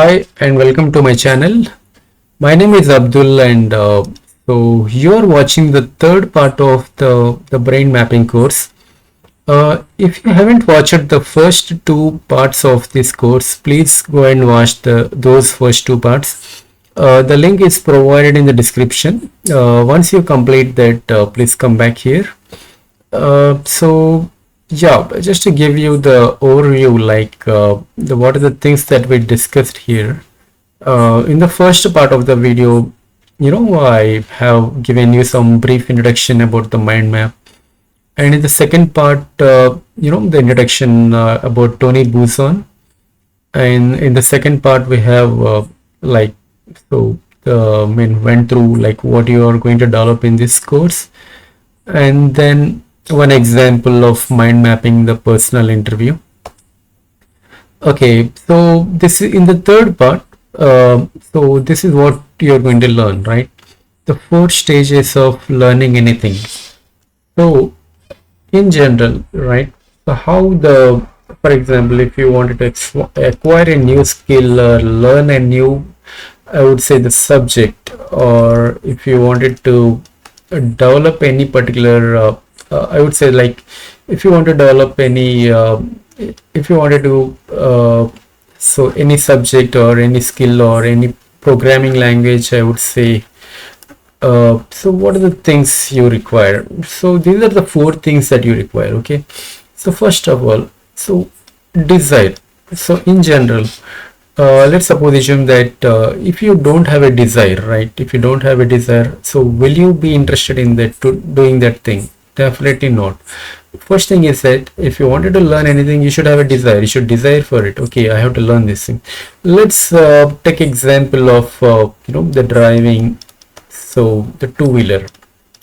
Hi and welcome to my channel. My name is Abdul and so you are watching the third part of the brain mapping course. If you haven't watched the first two parts of this course, please go and watch those first two parts. The link is provided in the description. Once you complete that, please come back here. So yeah, just to give you the overview, like the what are the things that we discussed here. In the first part of the video, I have given you some brief introduction about the mind map, and in the second part, the introduction about Tony Buzan, and in the second part we have like so the main went through like what you are going to develop in this course, and then one example of mind mapping the personal interview. Okay, so this is in the third part. So this is what you're going to learn, right? The four stages of learning anything. So in general, right? So how for example, if you wanted to acquire a new skill or learn a new, I would say the subject, or if you wanted to develop any particular, I would say like if you want to develop any, if you wanted to, so any subject or any skill or any programming language, I would say. So what are the things you require? So these are the four things that you require. Okay. So first of all, so desire. So in general, let's suppose assume that if you don't have a desire, right? If you don't have a desire, so will you be interested in that doing that thing? Definitely not. First thing is that if you wanted to learn anything, you should have a desire. You should desire for it. Okay, I have to learn this thing. Let's take example of the driving. So the two-wheeler.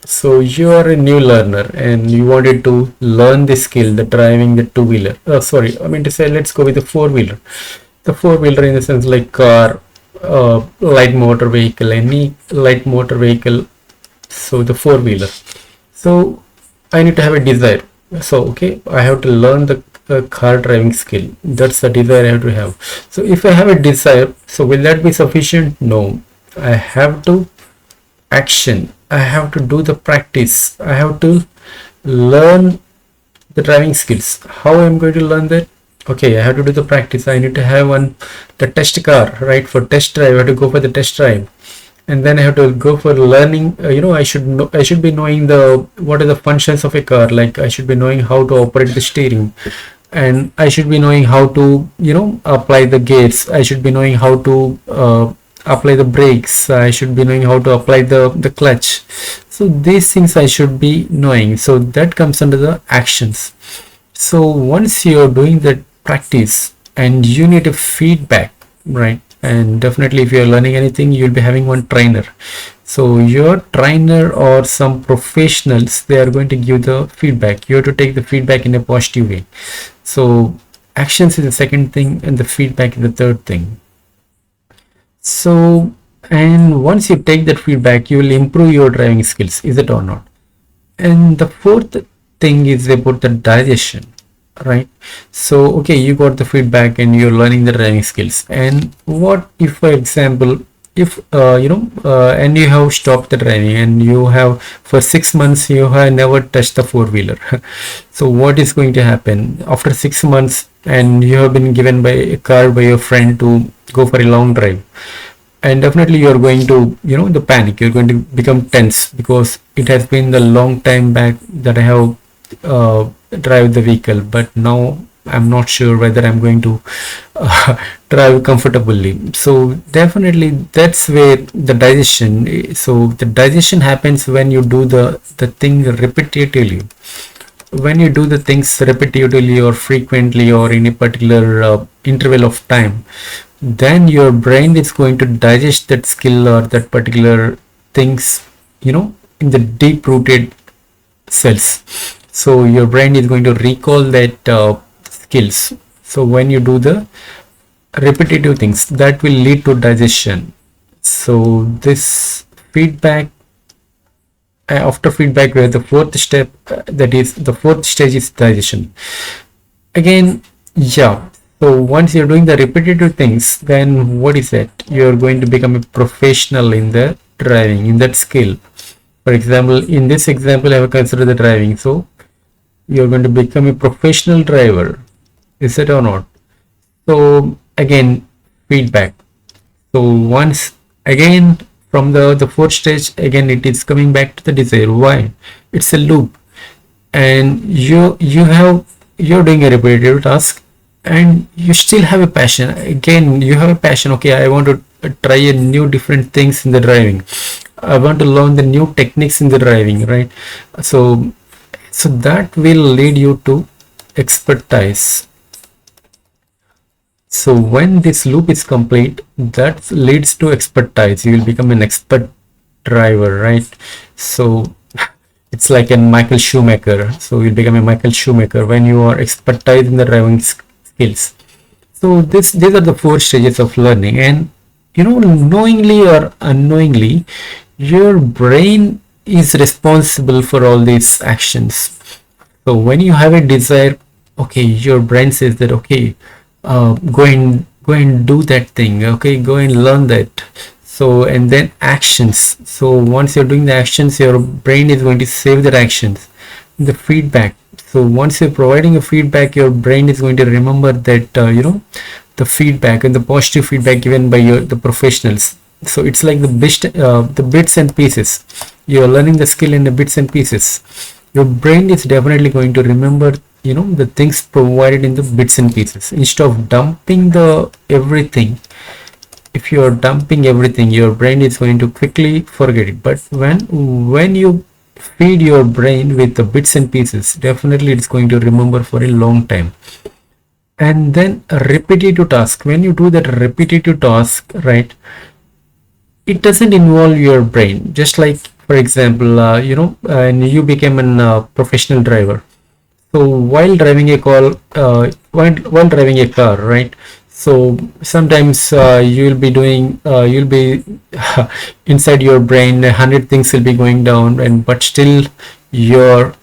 So you are a new learner and you wanted to learn the skill, the driving the two-wheeler. Sorry, I mean to say let's go with the four-wheeler. The four-wheeler in the sense like car, light motor vehicle, any light motor vehicle. So the four-wheeler. So I need to have a desire. So okay, I have to learn the car driving skill. That's the desire I have to have. So if I have a desire, so will that be sufficient? No, I have to action. I have to do the practice. I have to learn the driving skills. How I'm going to learn that? Okay, I have to do the practice. I need to have the test car, right? For test drive, I have to go for the test drive, and then I have to go for learning. I should be knowing what are the functions of a car. Like I should be knowing how to operate the steering, and I should be knowing how to apply the gears. I should be knowing how to apply the brakes. I should be knowing how to apply the clutch. So these things I should be knowing. So that comes under the actions. So once you're doing that practice and you need a feedback, right? And definitely if you're learning anything, you'll be having one trainer. So your trainer or some professionals, they are going to give the feedback. You have to take the feedback in a positive way. So actions is the second thing and the feedback is the third thing. So, and once you take that feedback, you will improve your driving skills, is it or not? And the fourth thing is about the digestion, right? So okay, you got the feedback and you're learning the driving skills. And what if, for example, if and you have stopped the driving and you have for 6 months you have never touched the four-wheeler. So what is going to happen after 6 months and you have been given by a car by your friend to go for a long drive? And definitely you're going to the panic, you're going to become tense because it has been the long time back that I have drive the vehicle, but now I'm not sure whether I'm going to drive comfortably. So definitely that's where the digestion. So the digestion happens when you do the thing repetitively. When you do the things repetitively or frequently or in a particular interval of time, then your brain is going to digest that skill or that particular things in the deep rooted cells. So your brain is going to recall that skills. So when you do the repetitive things, that will lead to digestion. So this feedback, after feedback, where the fourth step, that is the fourth stage is digestion. Again, yeah. So once you're doing the repetitive things, then what is it? You're going to become a professional in the driving, in that skill. For example, in this example, I have considered the driving. So you're going to become a professional driver. Is it or not? So again, feedback. So once again from the fourth stage, again it is coming back to the desire. Why? It's a loop, and you're doing a repetitive task, and you still have a passion. Again, you have a passion. Okay, I want to try a new different things in the driving. I want to learn the new techniques in the driving, right? So so that will lead you to expertise. So when this loop is complete, that leads to expertise. You will become an expert driver, right? So it's like a Michael Schumacher. So you'll become a Michael Schumacher when you are expertise in the driving skills. So these are the four stages of learning, and knowingly or unknowingly, your brain is responsible for all these actions. So when you have a desire, okay, your brain says that, okay, go and do that thing, okay, go and learn that. So and then actions. So once you're doing the actions, your brain is going to save the actions. The feedback. So once you're providing a feedback, your brain is going to remember that the feedback and the positive feedback given by the professionals. So it's like the bits and pieces. You're learning the skill in the bits and pieces. Your brain is definitely going to remember the things provided in the bits and pieces instead of dumping the everything. If you are dumping everything, your brain is going to quickly forget it. But when you feed your brain with the bits and pieces, definitely it's going to remember for a long time. And then a repetitive task, when you do that repetitive task, right, it doesn't involve your brain. Just like, for example, and you became a professional driver. So while driving a while driving a car, right? So sometimes you'll be inside your brain, 100 things will be going down, and but still your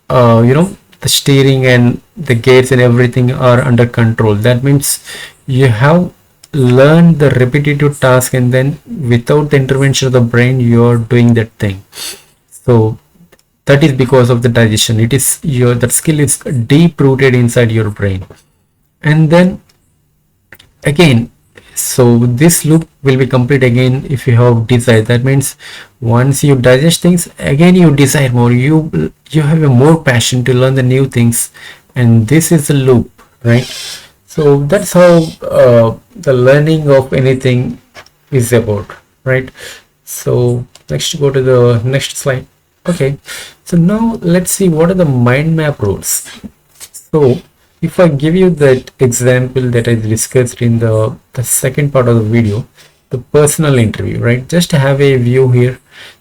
the steering and the gates and everything are under control. That means you have learned the repetitive task, and then without the intervention of the brain, you're doing that thing. So that is because of the digestion. It is that skill is deep rooted inside your brain. And then again, so this loop will be complete again if you have desire. That means once you digest things, again you desire more. You have a more passion to learn the new things, and this is a loop, right? So that's how the learning of anything is about, right? So next, go to the next slide. Okay, so now let's see what are the mind map rules. So if I give you that example that I discussed in the second part of the video, the personal interview, right? Just have a view here.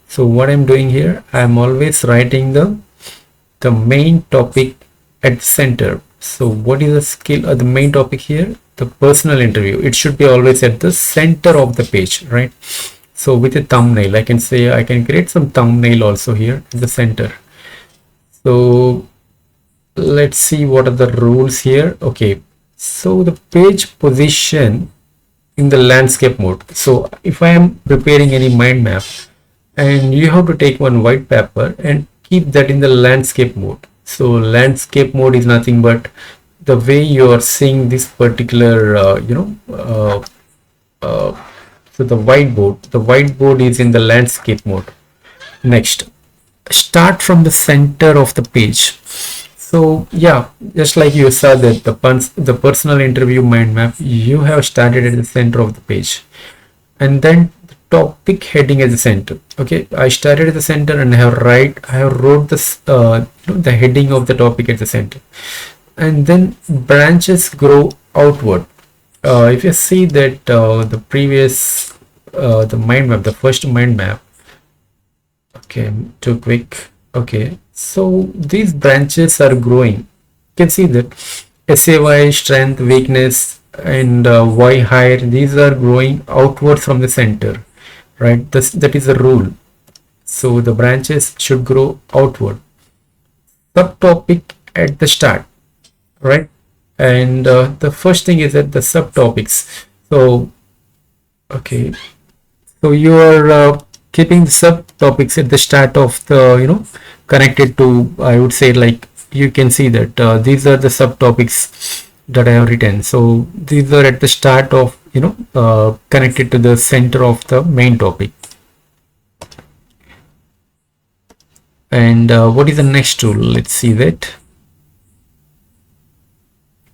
So what I'm doing here, I'm always writing the main topic at the center. So what is the skill or the main topic here? The personal interview. It should be always at the center of the page, right? So with a thumbnail, I can say I can create some thumbnail also here at the center. So let's see what are the rules here. Okay, so the page position in the landscape mode. So if I am preparing any mind map, and you have to take one white paper and keep that in the landscape mode. So landscape mode is nothing but the way you are seeing this particular so the whiteboard is in the landscape mode. Next, start from the center of the page. So yeah, just like you saw that the personal interview mind map, you have started at the center of the page, and then the topic heading at the center. Okay, I started at the center and I have wrote this the heading of the topic at the center, and then branches grow outward. If you see that the previous the mind map, the first mind map, okay, too quick. Okay, so these branches are growing. You can see that SAY, strength, weakness, and Y higher, these are growing outward from the center, right? That is a rule. So the branches should grow outward. Subtopic at the start, right? And the first thing is that the subtopics. So okay, so you are keeping the subtopics at the start of the, connected to, I would say, like, you can see that these are the subtopics that I have written. So these are at the start of, connected to the center of the main topic. And what is the next tool? Let's see that.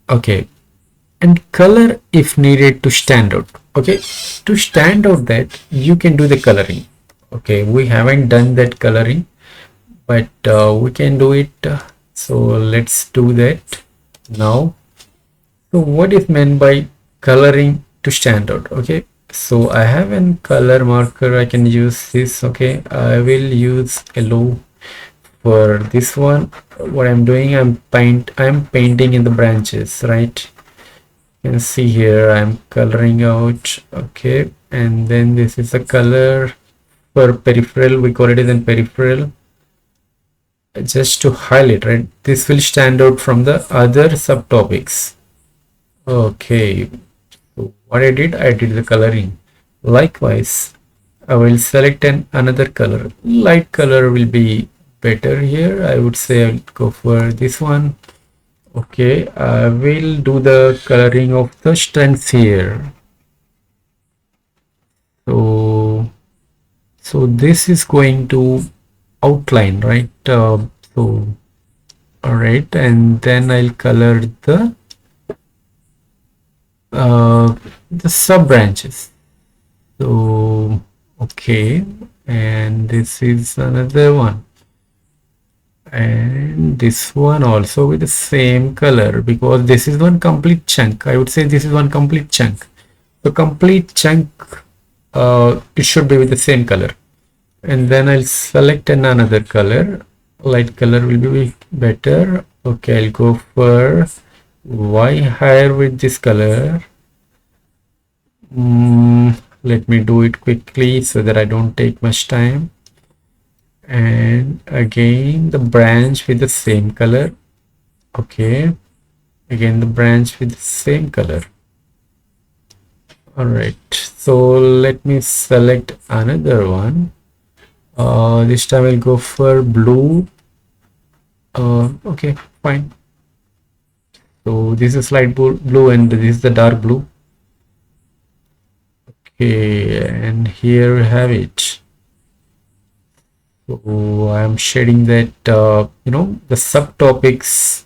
Okay, and color if needed to stand out. Okay, to stand out that you can do the coloring. Okay, we haven't done that coloring, but we can do it. So let's do that now. So what is meant by coloring to stand out? Okay, so I have a color marker. I can use this. Okay, I will use yellow for this one. What I'm doing, I'm painting in the branches, right? You can see here I'm coloring out. Okay, and then this is a color for peripheral. We call it as in peripheral, just to highlight, right? This will stand out from the other subtopics. Okay, so what I did the coloring. Likewise, I will select another color. Light color will be better here. I would say I'll go for this one. Okay, I will do the coloring of the strengths here. So this is going to outline, right? So all right, and then I'll color the sub branches. So okay, and this is another one, and this one also with the same color, because this is one complete chunk. I would say this is one complete chunk. The complete chunk, it should be with the same color. And then I'll select another color. Light color will be better. Okay, I'll go for Y higher with this color. Let me do it quickly so that I don't take much time. And again the branch with the same color. Okay, again the branch with the same color. All right, so let me select another one. This time I'll go for blue. Okay, fine. So this is light blue and this is the dark blue. Okay, and here we have it. So I'm shading that, the subtopics,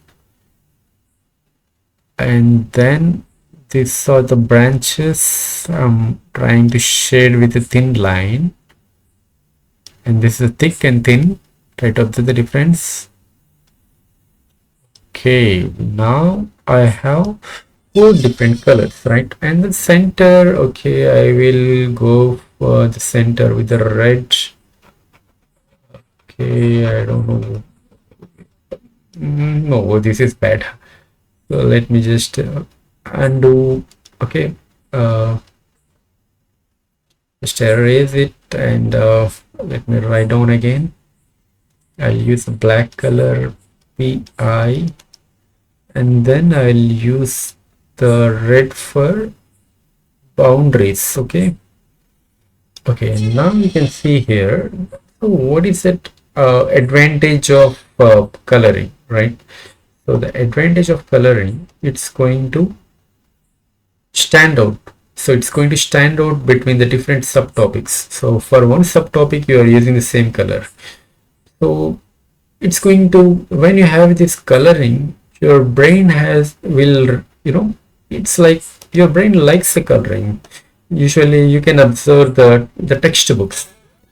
and then these are the branches. I'm trying to shade with a thin line, and this is thick and thin. Try to observe the difference. Okay, now I have 4 different colors, right? And the center, okay, I will go for the center with the red. Okay, I don't know. No, this is bad. So let me just undo. Okay, just erase it, and let me write down again. I'll use the black color PI, and then I'll use the red for boundaries. Okay, now you can see here. So what is that advantage of coloring, right? So the advantage of coloring, it's going to stand out. So it's going to stand out between the different subtopics. So for one subtopic you are using the same color. So it's going to, when you have this coloring, your brain it's like your brain likes the coloring. Usually you can observe the textbooks.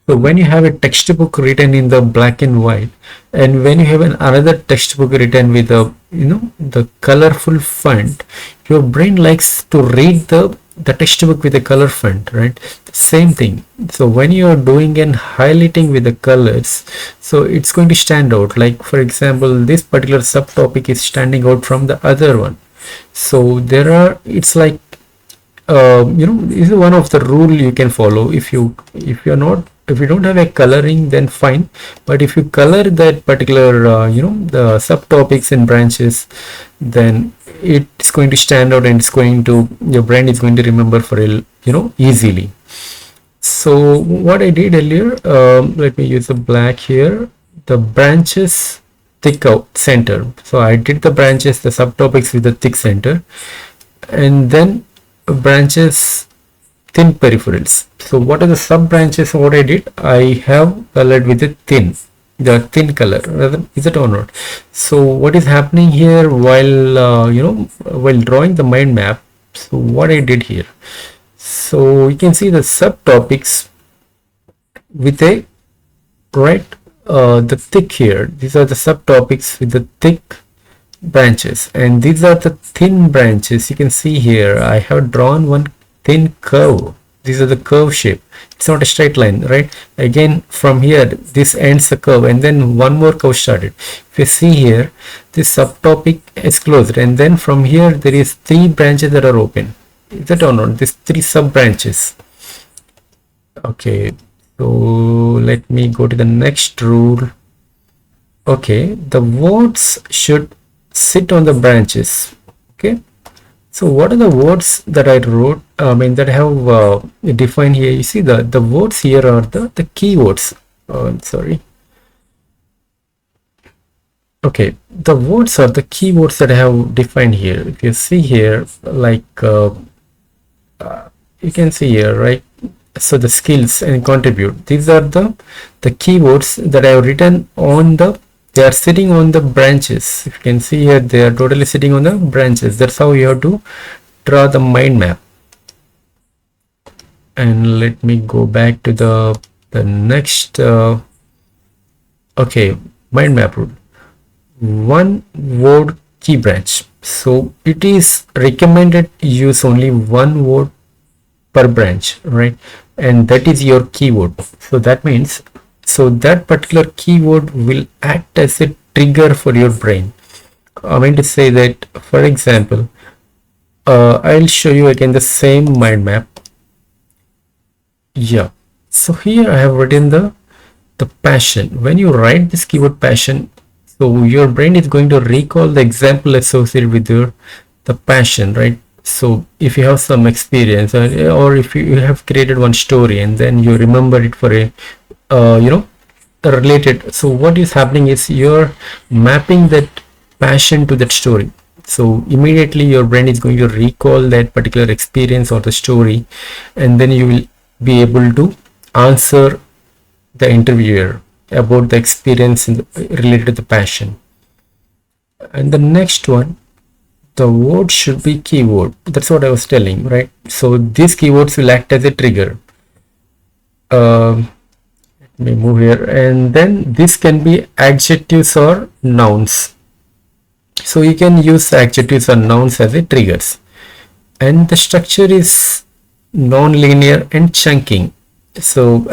So when you have a textbook written in the black and white, and when you have another textbook written with the colorful font, your brain likes to read the textbook with a color font, right? The same thing. So when you are doing and highlighting with the colors, so it's going to stand out. Like for example, this particular subtopic is standing out from the other one. So it's like this is one of the rule you can follow. If you don't have a coloring, then fine, but if you color that particular the subtopics and branches, then it's going to stand out, and it's going to, your brain is going to remember for easily. So what I did earlier, let me use the black here, the branches thick out center. So I did the branches, the subtopics with the thick center, and then branches thin peripherals. So what are the sub branches? What I did, I have colored with the thin color, is it or not? So what is happening here while while drawing the mind map? So what I did here, so you can see the subtopics with a the thick here. These are the subtopics with the thick branches, and these are the thin branches. You can see here I have drawn one thin curve. These are the curve shape. It's not a straight line, right? Again, from here this ends the curve, and then one more curve started. If you see here, this subtopic is closed, and then from here there is 3 branches that are open. Is that or not? These 3 sub branches. Okay, so let me go to the next rule. Okay, the words should sit on the branches. Okay, so what are the words that I wrote, that I have defined here? You see the words here are the keywords. I'm sorry. Okay, the words are the keywords that I have defined here. If you see here, like you can see here, right? So the skills and contribute, these are the keywords that I have written on the, they are sitting on the branches. If you can see here, they are totally sitting on the branches. That's how you have to draw the mind map. And let me go back to the next okay, mind map rule. One word key branch. So it is recommended use only one word per branch, right? And that is your keyword. So that means, so that particular keyword will act as a trigger for your brain. I mean to say that, for example, I'll show you again the same mind map. Yeah, so here I have written the passion. When you write this keyword passion, so your brain is going to recall the example associated with the passion, right? So if you have some experience, or if you have created one story and then you remember it for a related, so what is happening is you're mapping that passion to that story. So immediately your brain is going to recall that particular experience or the story, and then you will be able to answer the interviewer about the experience related to the passion. And the next one, the word should be keyword. That's what I was telling, right? So these keywords will act as a trigger. Let me move here, and then this can be adjectives or nouns. So you can use adjectives or nouns as a triggers. And the structure is non-linear and chunking. So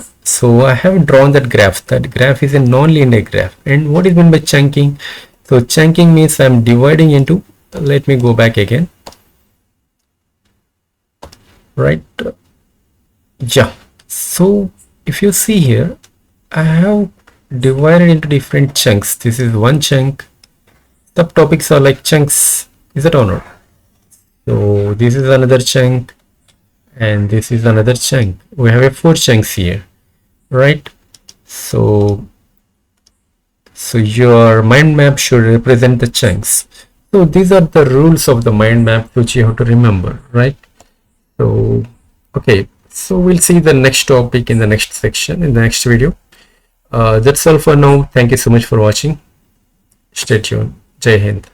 I have drawn that graph. That graph is a non-linear graph. And what is meant by chunking? So chunking means I'm dividing into, let me go back again, right? Yeah, so if you see here, I have divided into different chunks. This is one chunk. Subtopics are like chunks, is it or not? So this is another chunk, and this is another chunk. We have 4 chunks here, right? So your mind map should represent the chunks. So these are the rules of the mind map which you have to remember, right? So okay, so we'll see the next topic in the next section, in the next video. That's all for now. Thank you so much for watching. Stay tuned. Jai Hind.